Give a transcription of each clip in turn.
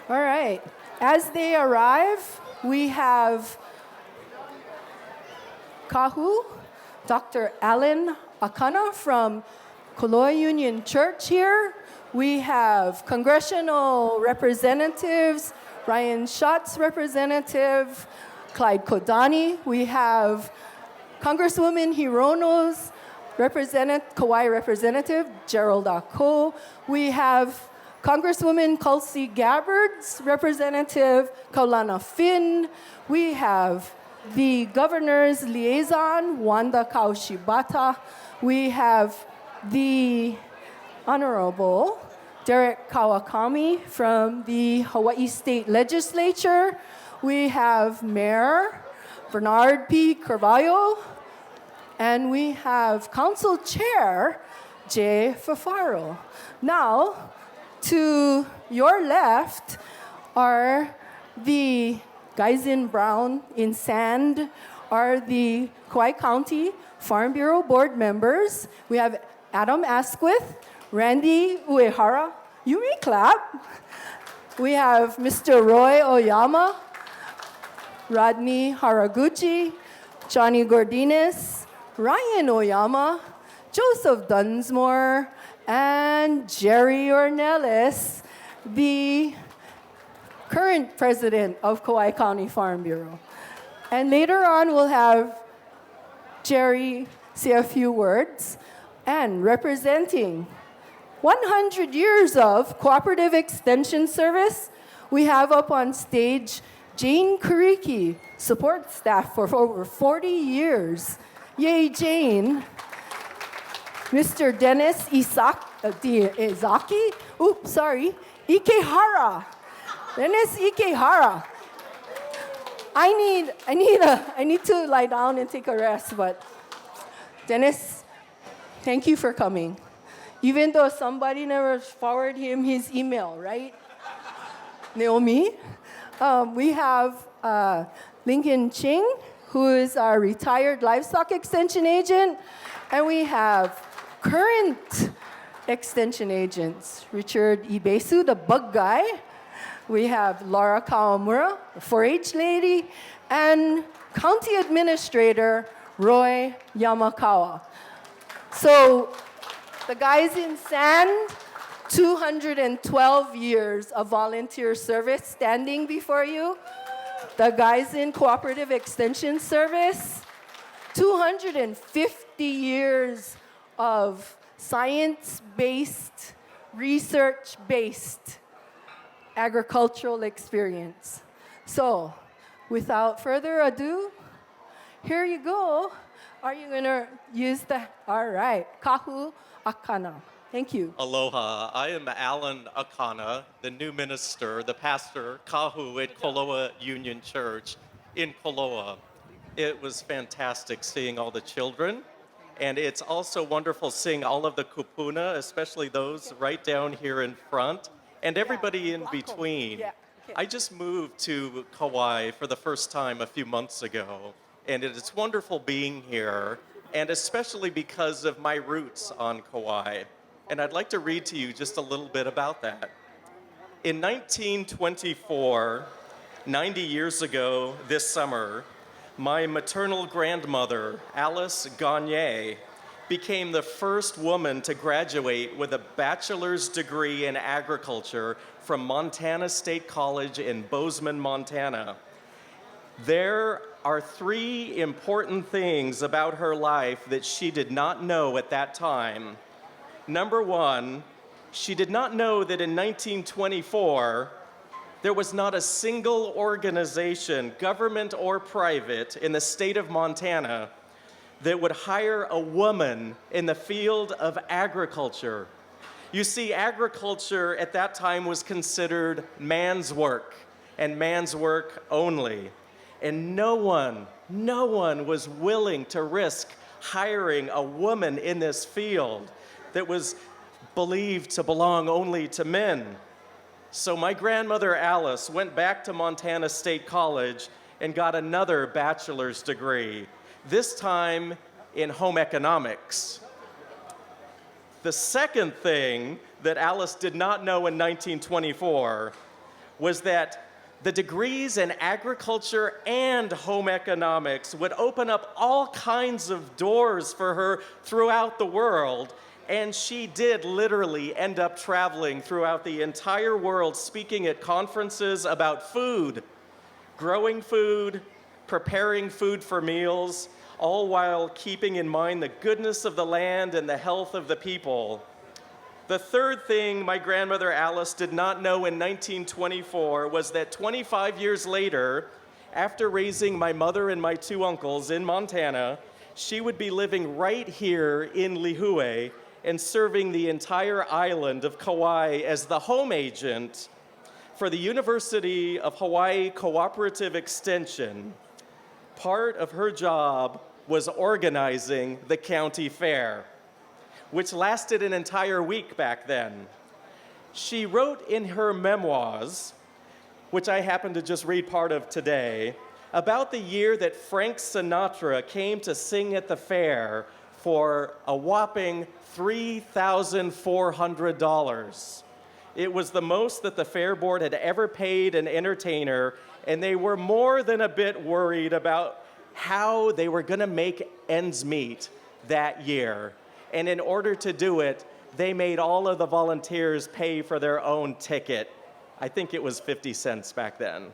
All right. As they arrive, we have Kahu, Dr. Alan Akana from Kauai Union Church here. We have congressional representatives, Ryan Schatz representative, Clyde Kodani. We have Congresswoman Hirono's Kauai representative, Gerald Ako. We have Congresswoman Tulsi Gabbard's representative, Kaulana Finn. We have the governor's liaison, Wanda Kaushibata. We have the Honorable Derek Kawakami from the Hawaii State Legislature. We have Mayor Bernard P. Carvalho. And we have Council Chair Jay Fafaro. Now, to your left are the guys in brown in sand, are the Kauai County Farm Bureau board members. We have Adam Asquith, Randy Uehara. You may clap. We have Mr. Roy Oyama, Rodney Haraguchi, Johnny Gordines, Ryan Oyama, Joseph Dunsmore, and Jerry Ornelas, the current president of Kauai County Farm Bureau. And later on, we'll have Jerry say a few words. And representing 100 years of cooperative extension service, we have up on stage Jane Kuriki, support staff for over 40 years. Yay, Jane. Mr. Dennis Izaki, Ikehara. Dennis Ikehara. I need to lie down and take a rest, but Dennis, thank you for coming. Even though somebody never forwarded him his email, right? Naomi. We have Lincoln Ching, who is our retired livestock extension agent. And we have current extension agents, Richard Ibesu, the bug guy. We have Laura Kawamura, the 4-H lady, and County Administrator Roy Yamakawa. So the guys in sand, 212 years of volunteer service standing before you. The guys in cooperative extension service, 250 years of science-based, research-based agricultural experience. So, without further ado, here you go. Are you gonna use all right, Kahu Akana. Thank you. Aloha. I am Alan Akana, the new minister, the pastor, Kahu at Koloa Union Church in Koloa. It was fantastic seeing all the children, and it's also wonderful seeing all of the kupuna, especially those right down here in front, and everybody in between. I just moved to Kauai for the first time a few months ago, and it is wonderful being here, and especially because of my roots on Kauai. And I'd like to read to you just a little bit about that. In 1924, 90 years ago this summer, my maternal grandmother, Alice Gagne, became the first woman to graduate with a bachelor's degree in agriculture from Montana State College in Bozeman, Montana. There are 3 important things about her life that she did not know at that time. Number 1, she did not know that in 1924, there was not a single organization, government or private, in the state of Montana that would hire a woman in the field of agriculture. You see, agriculture at that time was considered man's work, and man's work only. And no one was willing to risk hiring a woman in this field that was believed to belong only to men. So my grandmother Alice went back to Montana State College and got another bachelor's degree, this time in home economics. The second thing that Alice did not know in 1924 was that the degrees in agriculture and home economics would open up all kinds of doors for her throughout the world. And she did literally end up traveling throughout the entire world, speaking at conferences about food, growing food, preparing food for meals, all while keeping in mind the goodness of the land and the health of the people. The third thing my grandmother Alice did not know in 1924 was that 25 years later, after raising my mother and my two uncles in Montana, she would be living right here in Lihue and serving the entire island of Kauai as the home agent for the University of Hawaii Cooperative Extension. Part of her job was organizing the county fair, which lasted an entire week back then. She wrote in her memoirs, which I happen to just read part of today, about the year that Frank Sinatra came to sing at the fair for a whopping $3,400. It was the most that the fair board had ever paid an entertainer, and they were more than a bit worried about how they were going to make ends meet that year. And in order to do it, they made all of the volunteers pay for their own ticket. I think it was 50 cents back then.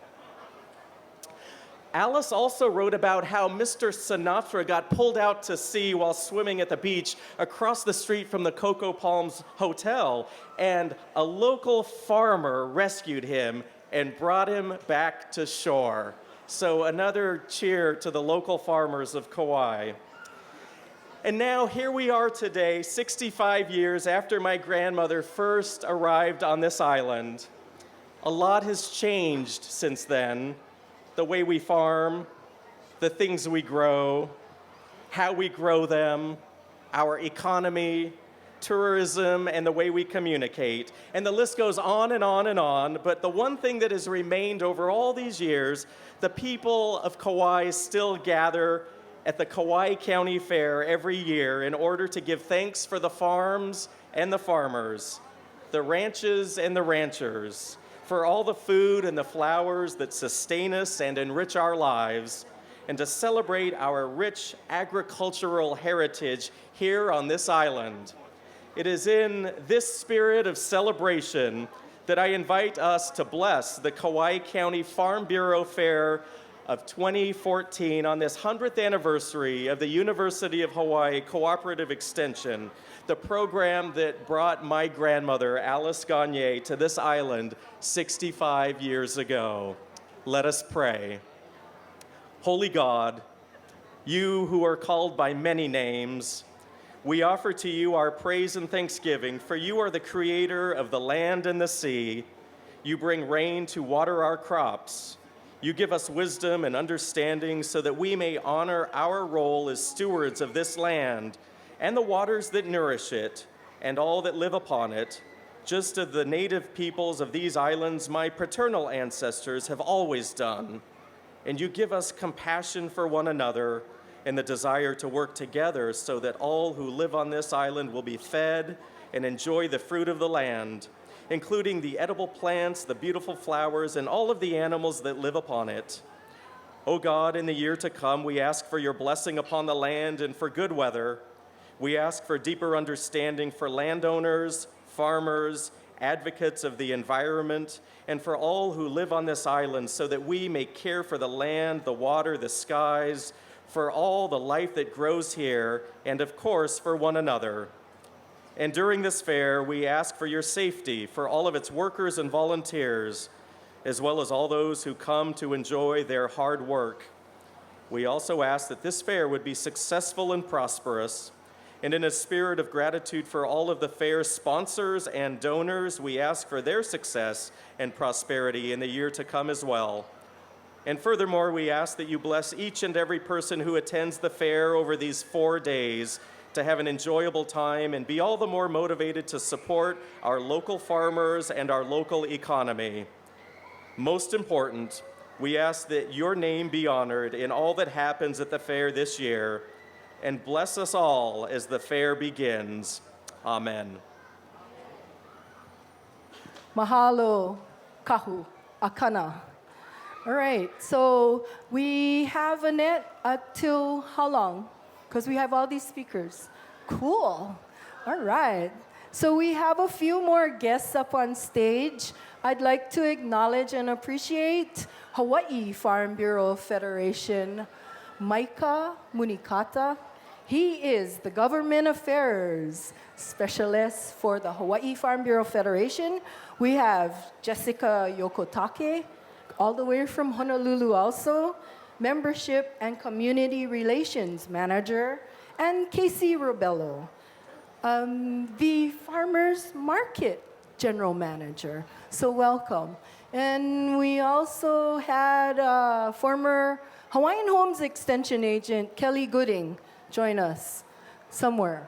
Alice also wrote about how Mr. Sinatra got pulled out to sea while swimming at the beach across the street from the Cocoa Palms Hotel, and a local farmer rescued him and brought him back to shore. So another cheer to the local farmers of Kauai. And now here we are today, 65 years after my grandmother first arrived on this island. A lot has changed since then. The way we farm, the things we grow, how we grow them, our economy, tourism, and the way we communicate. And the list goes on and on and on, but the one thing that has remained over all these years, the people of Kauai still gather at the Kauai County Fair every year in order to give thanks for the farms and the farmers, the ranches and the ranchers, for all the food and the flowers that sustain us and enrich our lives, and to celebrate our rich agricultural heritage here on this island. It is in this spirit of celebration that I invite us to bless the Kauai County Farm Bureau Fair of 2014 on this 100th anniversary of the University of Hawaii Cooperative Extension, the program that brought my grandmother, Alice Gagne, to this island 65 years ago. Let us pray. Holy God, you who are called by many names, we offer to you our praise and thanksgiving, for you are the creator of the land and the sea. You bring rain to water our crops. You give us wisdom and understanding so that we may honor our role as stewards of this land and the waters that nourish it and all that live upon it, just as the native peoples of these islands, my paternal ancestors, have always done. And you give us compassion for one another and the desire to work together so that all who live on this island will be fed and enjoy the fruit of the land, including the edible plants, the beautiful flowers, and all of the animals that live upon it. O God, in the year to come, we ask for your blessing upon the land and for good weather. We ask for deeper understanding for landowners, farmers, advocates of the environment, and for all who live on this island so that we may care for the land, the water, the skies, for all the life that grows here, and of course, for one another. And during this fair, we ask for your safety for all of its workers and volunteers, as well as all those who come to enjoy their hard work. We also ask that this fair would be successful and prosperous. And in a spirit of gratitude for all of the fair's sponsors and donors, we ask for their success and prosperity in the year to come as well. And furthermore, we ask that you bless each and every person who attends the fair over these 4 days to have an enjoyable time and be all the more motivated to support our local farmers and our local economy. Most important, we ask that your name be honored in all that happens at the fair this year, and bless us all as the fair begins. Amen. Mahalo, kahu. Akana. All right, so we have Annette till how long? Because we have all these speakers. Cool. All right. So we have a few more guests up on stage. I'd like to acknowledge and appreciate Hawaii Farm Bureau Federation, Micah Munikata. He is the Government Affairs Specialist for the Hawaii Farm Bureau Federation. We have Jessica Yokotake, all the way from Honolulu also, Membership and Community Relations Manager, and Casey Robello, the Farmers Market General Manager. So welcome. And we also had former Hawaiian Homes Extension Agent Kelly Gooding join us somewhere.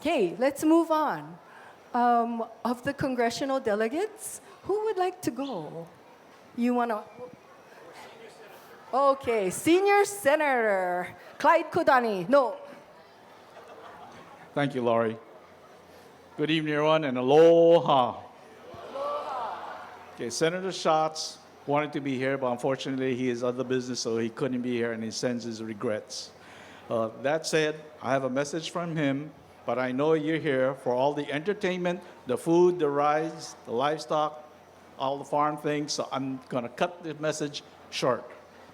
Okay, let's move on. Of the congressional delegates, who would like to go? You want to? Okay, Senior Senator Clyde Kodani. No. Thank you, Laurie. Good evening, everyone, and aloha. Okay, Senator Schatz wanted to be here, but unfortunately he has other business, so he couldn't be here, and he sends his regrets. That said, I have a message from him, but I know you're here for all the entertainment, the food, the rides, the livestock, all the farm things, so I'm going to cut the message short.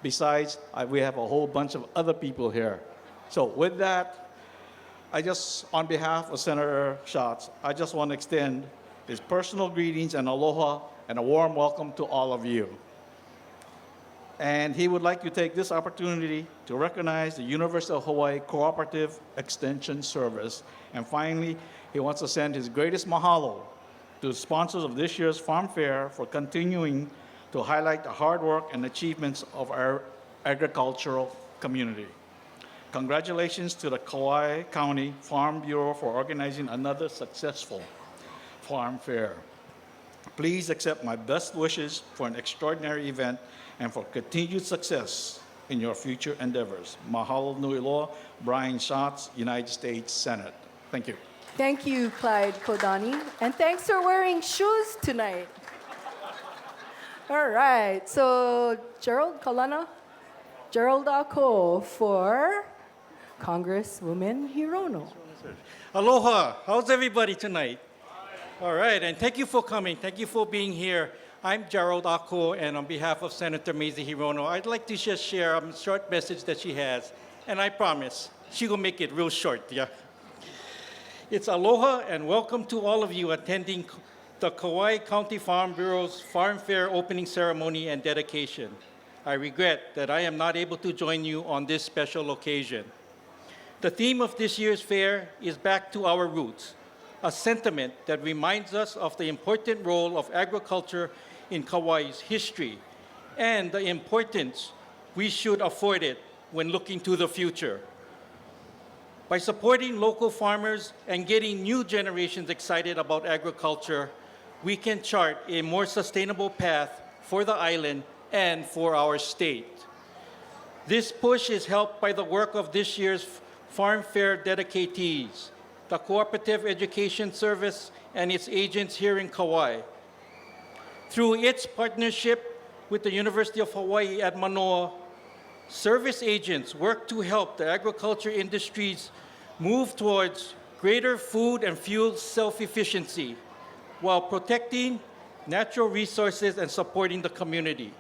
Besides, we have a whole bunch of other people here. So with that, on behalf of Senator Schatz, I just want to extend his personal greetings and aloha and a warm welcome to all of you. And he would like to take this opportunity to recognize the University of Hawaii Cooperative Extension Service. And finally, he wants to send his greatest mahalo to the sponsors of this year's Farm Fair for continuing to highlight the hard work and achievements of our agricultural community. Congratulations to the Kauai County Farm Bureau for organizing another successful Farm Fair. Please accept my best wishes for an extraordinary event and for continued success in your future endeavors. Mahalo nui loa, Brian Schatz, United States Senate. Thank you. Thank you, Clyde Kodani. And thanks for wearing shoes tonight. All right, so Gerald Kalana, Gerald Ako for Congresswoman Hirono. Aloha. How's everybody tonight? All right, and thank you for coming. Thank you for being here. I'm Gerald Ako, and on behalf of Senator Mazie Hirono, I'd like to just share a short message that she has, and I promise she will make it real short, yeah? It's aloha and welcome to all of you attending the Kauai County Farm Bureau's Farm Fair opening ceremony and dedication. I regret that I am not able to join you on this special occasion. The theme of this year's fair is back to our roots, a sentiment that reminds us of the important role of agriculture in Kauai's history and the importance we should afford it when looking to the future. By supporting local farmers and getting new generations excited about agriculture, we can chart a more sustainable path for the island and for our state. This push is helped by the work of this year's Farm Fair dedicatees, the Cooperative Education Service and its agents here in Kauai. Through its partnership with the University of Hawaii at Manoa, service agents work to help the agriculture industries move towards greater food and fuel self-efficiency while protecting natural resources and supporting the community.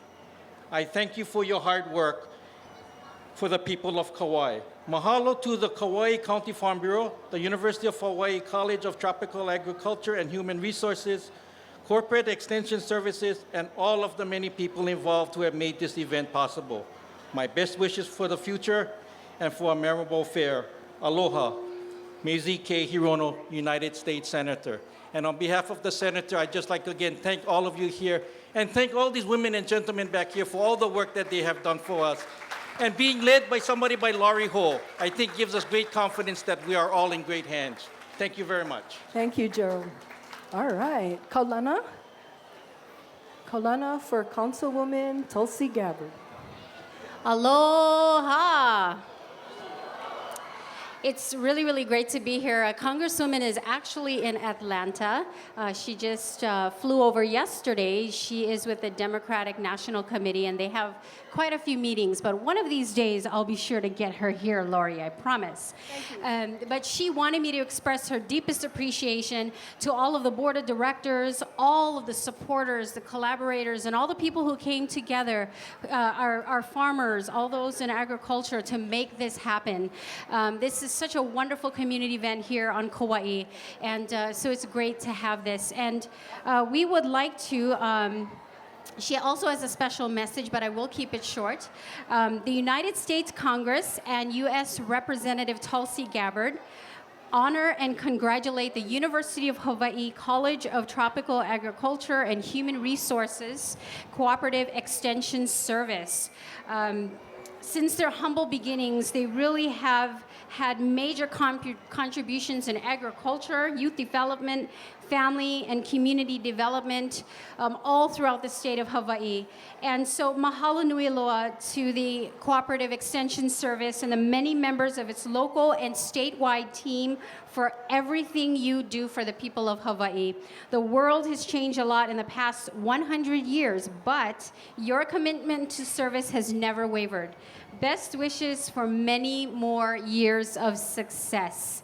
I thank you for your hard work for the people of Kauai. Mahalo to the Kauai County Farm Bureau, the University of Hawaii College of Tropical Agriculture and Human Resources, Corporate Extension Services, and all of the many people involved who have made this event possible. My best wishes for the future and for a memorable fair. Aloha, Mazie K. Hirono, United States Senator. And on behalf of the Senator, I'd just like to again thank all of you here and thank all these women and gentlemen back here for all the work that they have done for us. And being led by somebody by Laurie Ho, I think gives us great confidence that we are all in great hands. Thank you very much. Thank you, Gerald. All right, Kaulana. Kaulana for Councilwoman Tulsi Gabbard. Aloha. It's really, really great to be here. Congresswoman is actually in Atlanta. She just flew over yesterday. She is with the Democratic National Committee, and they have quite a few meetings. But one of these days, I'll be sure to get her here, Lori, I promise. But she wanted me to express her deepest appreciation to all of the board of directors, all of the supporters, the collaborators, and all the people who came together, our farmers, all those in agriculture, to make this happen. This is such a wonderful community event here on Kauai, and so it's great to have this. And we would like to, she also has a special message, but I will keep it short. The United States Congress and U.S. Representative Tulsi Gabbard honor and congratulate the University of Hawaii College of Tropical Agriculture and Human Resources Cooperative Extension Service. Since their humble beginnings, they really have had major contributions in agriculture, youth development, family and community development, all throughout the state of Hawaii. And so mahalo nui loa to the Cooperative Extension Service and the many members of its local and statewide team for everything you do for the people of Hawaii. The world has changed a lot in the past 100 years, but your commitment to service has never wavered. Best wishes for many more years of success.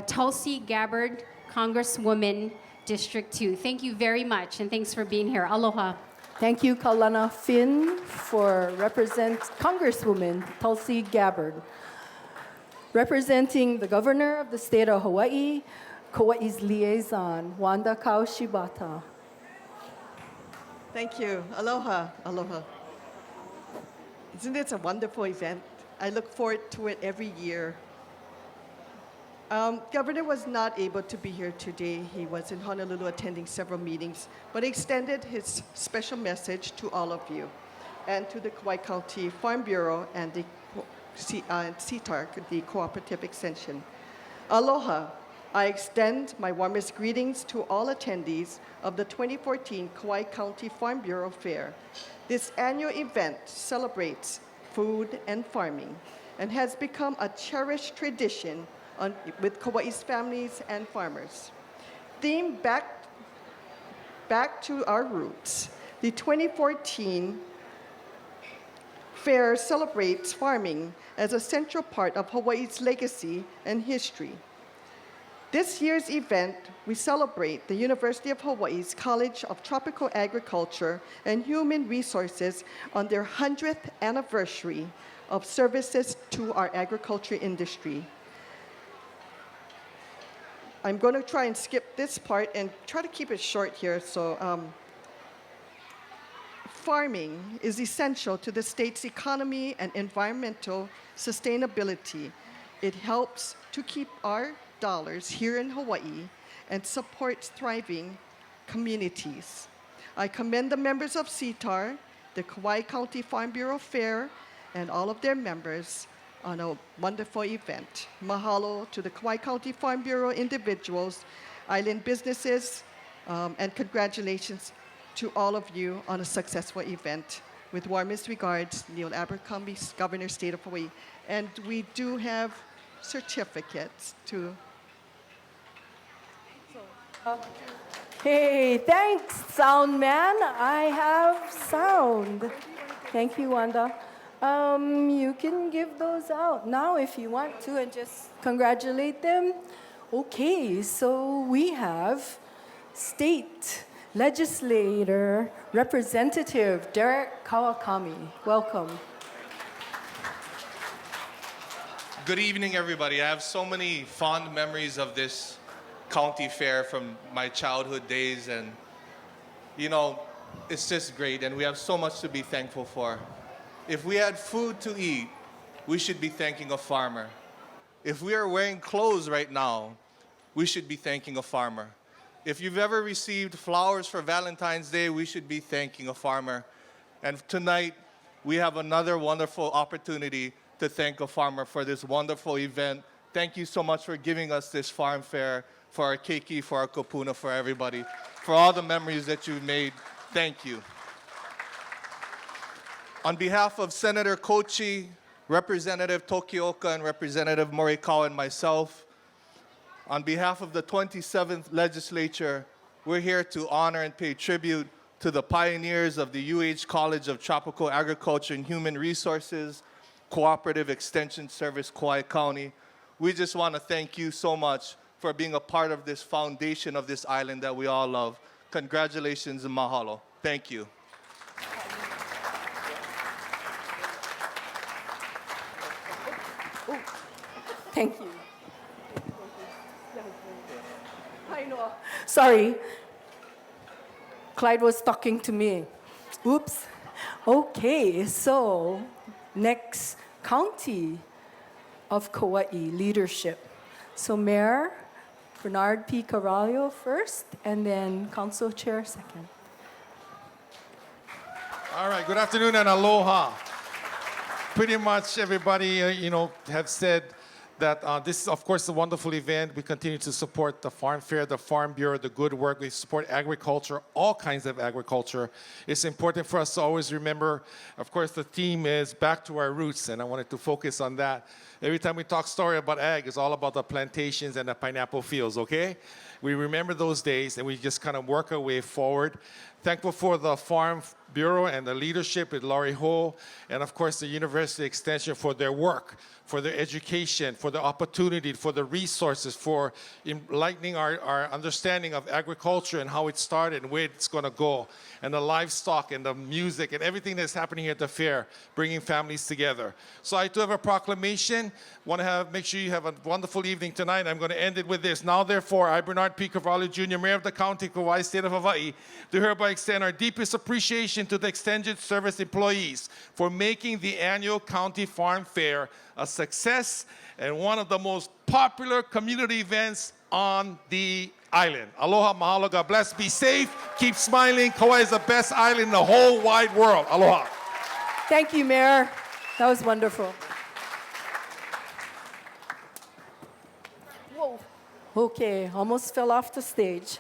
Tulsi Gabbard, Congresswoman, District 2. Thank you very much, and thanks for being here. Aloha. Thank you, Kaulana Finn, for Congresswoman Tulsi Gabbard. Representing the Governor of the State of Hawaii, Kauai's liaison, Wanda Kaushibata. Thank you. Aloha. Aloha. Isn't this a wonderful event? I look forward to it every year. Governor was not able to be here today. He was in Honolulu attending several meetings, but he extended his special message to all of you and to the Kauai County Farm Bureau and the CTARC, the Cooperative Extension. Aloha. I extend my warmest greetings to all attendees of the 2014 Kauai County Farm Bureau Fair. This annual event celebrates food and farming and has become a cherished tradition with Kauai's families and farmers. Theme back to our roots, the 2014 fair celebrates farming as a central part of Hawaii's legacy and history. This year's event, we celebrate the University of Hawaii's College of Tropical Agriculture and Human Resources on their 100th anniversary of services to our agriculture industry. I'm going to try and skip this part and try to keep it short here. So, farming is essential to the state's economy and environmental sustainability. It helps to keep our dollars here in Hawaii and supports thriving communities. I commend the members of CTAR, the Kauai County Farm Bureau Fair, and all of their members on a wonderful event. Mahalo to the Kauai County Farm Bureau individuals, island businesses, and congratulations to all of you on a successful event. With warmest regards, Neil Abercrombie, Governor, State of Hawaii. And we do have certificates to. Hey, thanks, sound man. I have sound. Thank you, Wanda. You can give those out now if you want to and just congratulate them. Okay, so we have State Legislator Representative Derek Kawakami. Welcome. Good evening, everybody. I have so many fond memories of this county fair from my childhood days, and you know, it's just great, and we have so much to be thankful for. If we had food to eat, we should be thanking a farmer. If we are wearing clothes right now, we should be thanking a farmer. If you've ever received flowers for Valentine's Day, we should be thanking a farmer. And tonight, we have another wonderful opportunity to thank a farmer for this wonderful event. Thank you so much for giving us this farm fair, for our keiki, for our kupuna, for everybody, for all the memories that you've made. Thank you. On behalf of Senator Kochi, Representative Tokioka and Representative Morikawa and myself, on behalf of the 27th Legislature, we're here to honor and pay tribute to the pioneers of the UH College of Tropical Agriculture and Human Resources, Cooperative Extension Service, Kauai County. We just want to thank you so much for being a part of this foundation of this island that we all love. Congratulations and mahalo. Thank you. Thank you. I know. Sorry. Clyde was talking to me. Oops. Okay, so next county of Kauai leadership. So Mayor Bernard P. Carvalho first, and then Council Chair second. All right, good afternoon and aloha. Pretty much everybody, have said that this is, of course, a wonderful event. We continue to support the Farm Fair, the Farm Bureau, the good work. We support agriculture, all kinds of agriculture. It's important for us to always remember, of course, the theme is back to our roots, and I wanted to focus on that. Every time we talk story about ag, it's all about the plantations and the pineapple fields, okay? We remember those days, and we just kind of work our way forward. Thankful for the Farm Bureau and the leadership with Laurie Ho, and of course the University Extension for their work, for their education, for the opportunity, for the resources, for enlightening our understanding of agriculture and how it started and where it's going to go, and the livestock and the music and everything that's happening here at the fair, bringing families together. So I do have a proclamation. Want to make sure you have a wonderful evening tonight. I'm going to end it with this. Now, therefore, I, Bernard P. Carvalho Jr., Mayor of the County, Kauai, State of Hawaii, do hereby extend our deepest appreciation to the Extended Service employees for making the annual County Farm Fair a success and one of the most popular community events on the island. Aloha, mahalo, God bless, be safe, keep smiling. Kauai is the best island in the whole wide world. Aloha. Thank you, Mayor. That was wonderful. Whoa. Okay, almost fell off the stage.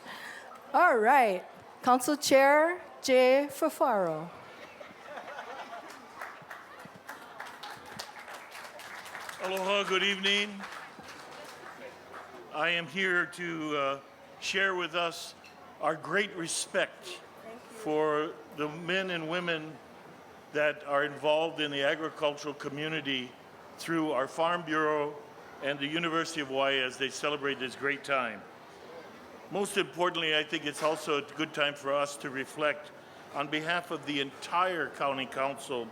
All right, Council Chair Jay Fafaro. Aloha, good evening. I am here to share with us our great respect for the men and women that are involved in the agricultural community through our Farm Bureau and the University of Hawaii as they celebrate this great time. Most importantly, I think it's also a good time for us to reflect on behalf of the entire County Council,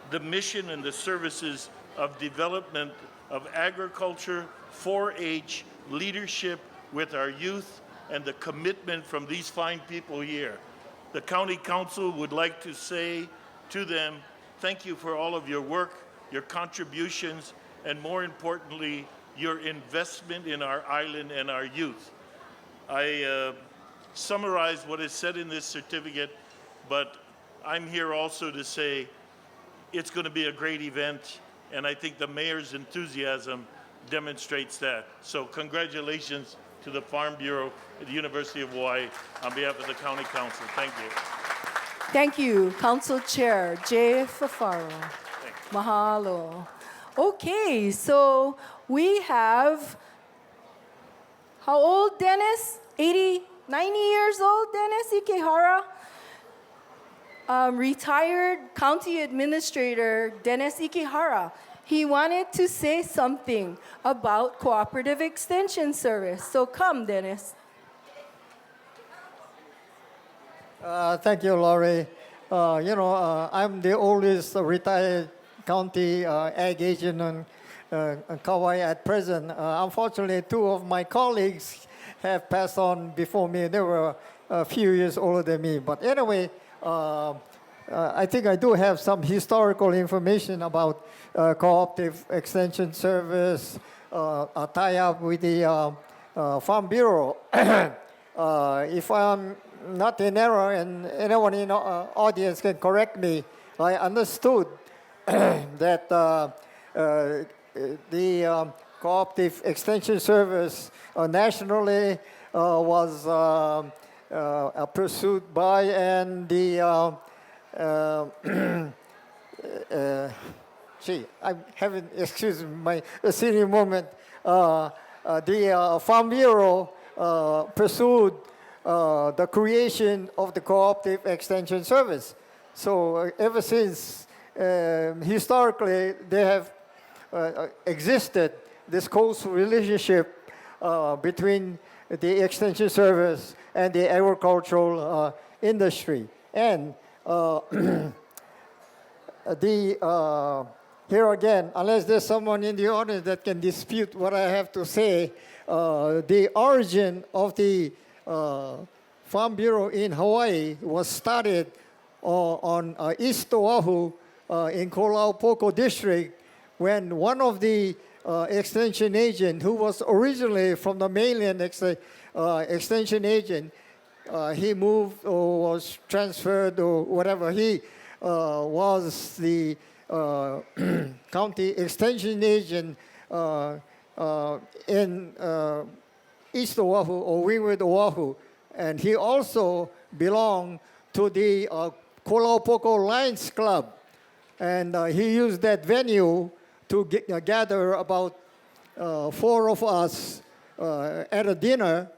the mission and the services of development of agriculture, 4-H, leadership with our youth, and the commitment from these fine people here. The County Council would like to say to them, thank you for all of your work, your contributions, and more importantly, your investment in our island and our youth. I summarized what is said in this certificate, but I'm here also to say it's going to be a great event, and I think the mayor's enthusiasm demonstrates that. So congratulations to the Farm Bureau at the University of Hawaii on behalf of the County Council. Thank you. Thank you, Council Chair Jay Fafaro. Mahalo. Okay, so we have, how old, Dennis? 80, 90 years old, Dennis Ikehara? Retired County Administrator Dennis Ikehara. He wanted to say something about Cooperative Extension Service. So come, Dennis. Thank you, Laurie. I'm the oldest retired county ag agent on Kauai at present. Unfortunately, two of my colleagues have passed on before me. They were a few years older than me. But anyway, I think I do have some historical information about Cooperative Extension Service, a tie-up with the Farm Bureau. If I'm not in error, and anyone in the audience can correct me, I understood that the Cooperative Extension Service nationally was pursued by and the gee, I'm having, excuse me, my silly moment. The Farm Bureau pursued the creation of the Cooperative Extension Service. So ever since, historically, they have existed this close relationship between the Extension Service and the agricultural industry. And here again, unless there's someone in the audience that can dispute what I have to say, the origin of the Farm Bureau in Hawaii was started on East Oahu in Kolaupoko District when one of the extension agent who was originally from the mainland extension agent, he moved or was transferred or whatever. He was the county extension agent in East Oahu or Windward Oahu. And he also belonged to the Kolaupoko Lions Club. And he used that venue to gather about 4 of us at a dinner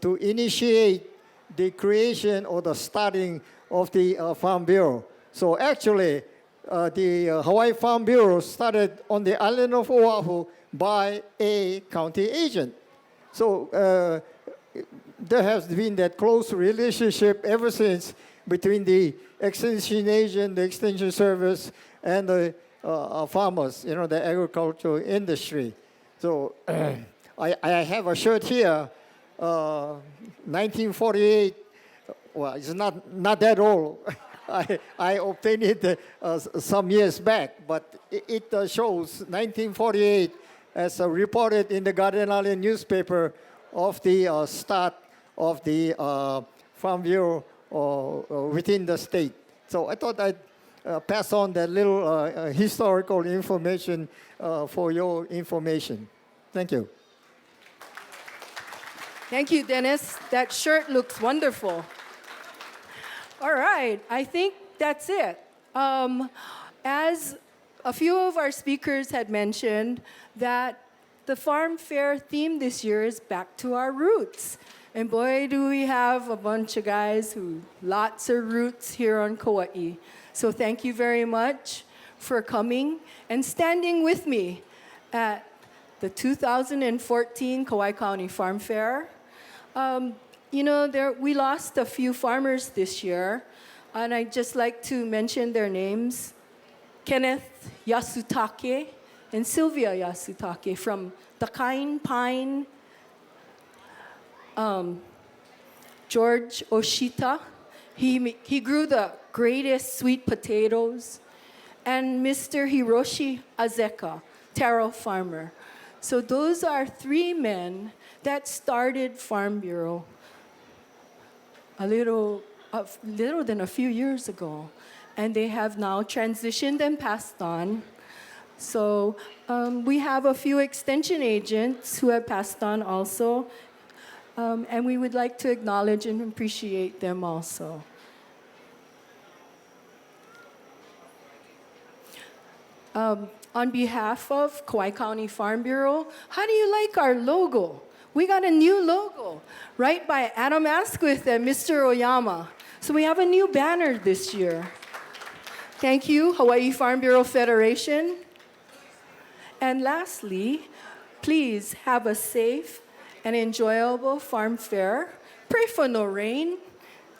to initiate the creation or the starting of the Farm Bureau. So actually, the Hawaii Farm Bureau started on the island of Oahu by a county agent. So there has been that close relationship ever since between the extension agent, the extension service, and the farmers, the agricultural industry. So I have a shirt here, 1948. Well, it's not that old. I obtained it some years back, but it shows 1948 as reported in the Guardian Island newspaper of the start of the Farm Bureau within the state. So I thought I'd pass on that little historical information for your information. Thank you. Thank you, Dennis. That shirt looks wonderful. All right, I think that's it. As a few of our speakers had mentioned, that the Farm Fair theme this year is back to our roots. And boy, do we have a bunch of guys who lots of roots here on Kauai. So thank you very much for coming and standing with me at the 2014 Kauai County Farm Fair. We lost a few farmers this year, and I'd just like to mention their names. Kenneth Yasutake and Sylvia Yasutake from Takain Pine. George Oshita, he grew the greatest sweet potatoes. And Mr. Hiroshi Azeka, taro farmer. So those are 3 men that started Farm Bureau a little than a few years ago. And they have now transitioned and passed on. So we have a few extension agents who have passed on also. And we would like to acknowledge and appreciate them also. On behalf of Kauai County Farm Bureau, how do you like our logo? We got a new logo, right by Adam Asquith and Mr. Oyama. So we have a new banner this year. Thank you, Hawaii Farm Bureau Federation. And lastly, please have a safe and enjoyable farm fair. Pray for no rain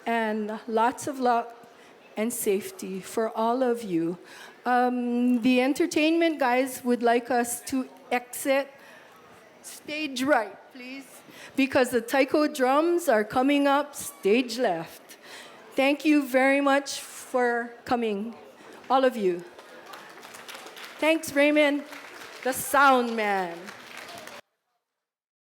and lots of luck and safety for all of you. The entertainment guys would like us to exit stage right, please, because the taiko drums are coming up stage left. Thank you very much for coming, all of you. Thanks, Raymond, the sound man.